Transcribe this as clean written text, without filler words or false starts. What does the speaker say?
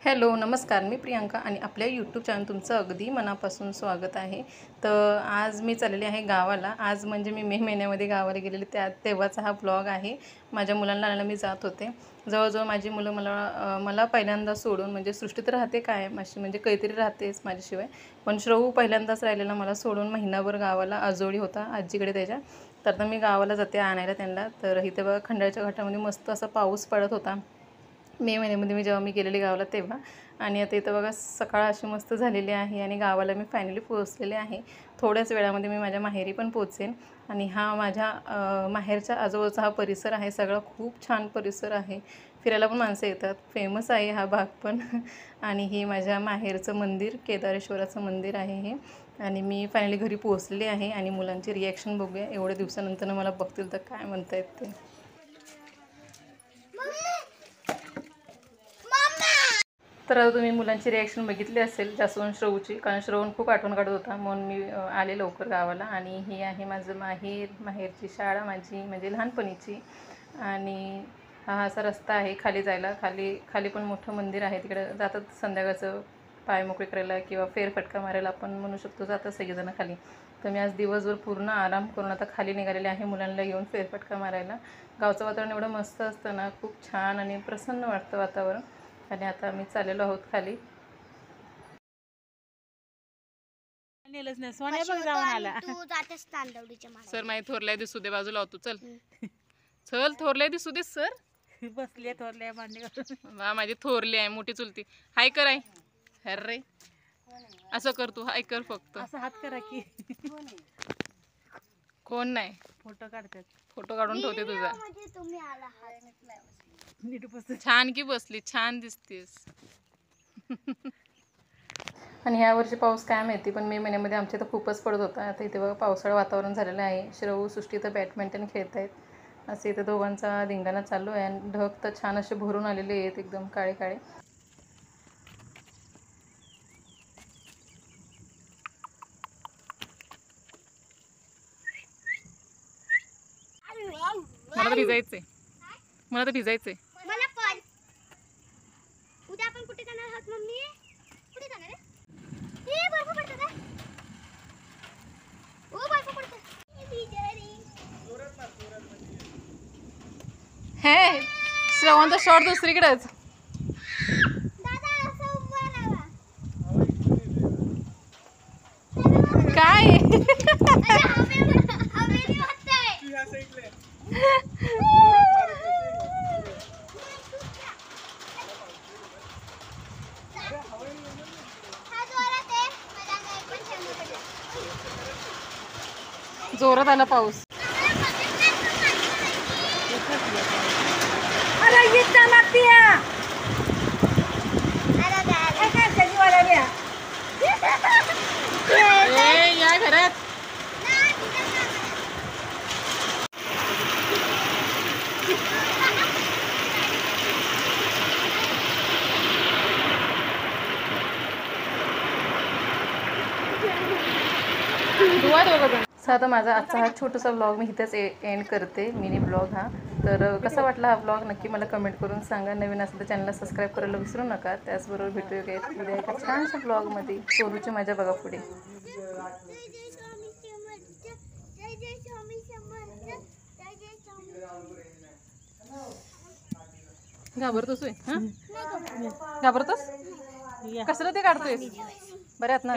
Hello नमस्कार, मी प्रियांका आणि आपल्या यूट्यूब चॅनल तुमचं अगदी मनापासून स्वागत आहे। तर आज मी चाललेली आहे गावाला। आज म्हणजे मी मे महिन्यामध्ये गावाला गेलेले तेव्हाचा हा ब्लॉग आहे। माझ्या मुलांना आणायला मी जात होते। जवळजवळ माझी मुलं मला पहिल्यांदा सोडून, म्हणजे सृष्टी तर राहते काय माशी, म्हणजे काहीतरी राहतेच माझ्याशिवाय, पण श्रवू पहिल्यांदाच राहिलेला मला सोडून महिनाभर गावाला। आजोळी होता आजीकडे त्याच्या, तर मी गावाला जाते आणायला त्यांना। तर इथे बघा खंडाळ्याच्या घाटामध्ये मस्त असा पाऊस पडत होता मे महिन्यामध्ये जेव्हा मी गेलेली गावाला तेव्हा। आणि आता इथं बघा सकाळ अशी मस्त झालेली आहे आणि गावाला मी फायनली पोहोचलेले आहे। थोड्याच वेळामध्ये मी माझ्या माहेरी पण पोहोचेन। आणि हा माझ्या माहेरच्या आजूबाजूचा हा परिसर आहे, सगळा खूप छान परिसर आहे, फिरायला पण माणसं येतात, फेमस आहे हा भाग पण। आणि हे माझ्या माहेरचं मंदिर, केदारेश्वराचं मंदिर आहे हे। आणि मी फायनली घरी पोहोचले आहे आणि मुलांची रिॲक्शन बघूया, एवढ्या दिवसानंतर मला बघतील तर काय म्हणतायत ते। तर आता तुम्ही मुलांची रिॲक्शन बघितली असेल, जास्त करून श्रवूची, कारण श्रवण खूप आठवण काढत होता, म्हणून मी आले लवकर गावाला। आणि ही आहे माझं माहेरची शाळा माझी, म्हणजे लहानपणीची। आणि हा असा रस्ता आहे खाली जायला, खाली पण मोठं मंदिर आहे, तिकडे जातात संध्याकाळचं पाय मोकळे करायला किंवा फेरफटका मारायला आपण म्हणू शकतो, जातात सगळेजण खाली। तर मी आज दिवसभर पूर्ण आराम करून आता खाली निघालेले आहे मुलांना घेऊन फेरफटका मारायला। गावचं वातावरण एवढं मस्त असतं ना, खूप छान आणि प्रसन्न वाटतं वातावरण। आणि आता आम्ही चाललेलो आहोत खाली। सर माही थोरल्या दिसू दे, बाजूला होतो, चल चल थोरल्या दिसू दे सर। बसले थोरल्या मांडीवर, वा माझी थोरली आहे, मोठी चुलती। हाय कर, आहे अरे असं कर, तू हाय कर फक्त, असं हात करा की। कोण नाही, फोटो काढतात, फोटो काढून ठेवते तुझा। नीट बस, छान की बसली, छान दिसतेस। आणि यावर्षी पाऊस काय माहिती, पण मे महिन्यामध्ये आमच्या इथं खूपच पडत होता। आता इथे बघा पावसाळा वातावरण झालेलं आहे। श्रवू सृष्टी तर बॅडमिंटन खेळत आहेत, असे इथं दोघांचा धिंगाणा चालू आहे। आणि ढग तर छान असे भरून आलेले आहेत, एकदम काळे काळे। मला तर भिजायचंय, मला तर भिजायचंय। मला पण उद्या आपण कुठे जाणार आहोत मम्मी? कुठे जाणार आहे? हे बर्फ पडतो का? ओ बर्फ पडतो, हे श्रवणचा शॉट दुसरीकडेच। दादा असं उभं राहा, काय हवेली वाटतंय। जोरात आला पाऊस। अरे इतना मागती है, काय शनिवार आल्या ए या घरात। आता माझा आजचा हा छोटासा ब्लॉग मी इथेच एंड करते, मिनी ब्लॉग हा। तर कसा वाटला हा ब्लॉग नक्की मला कमेंट करून सांगा। नवीन असेल तर चॅनलला सबस्क्राईब करायला विसरू नका। त्याचबरोबर भेटूया उद्या एका छानशा ब्लॉगमध्ये। सोनूची मजा बघा पुढे। घाबरतोस हां, घाबरतोस कसलं ते काढतोय बऱ्यात ना।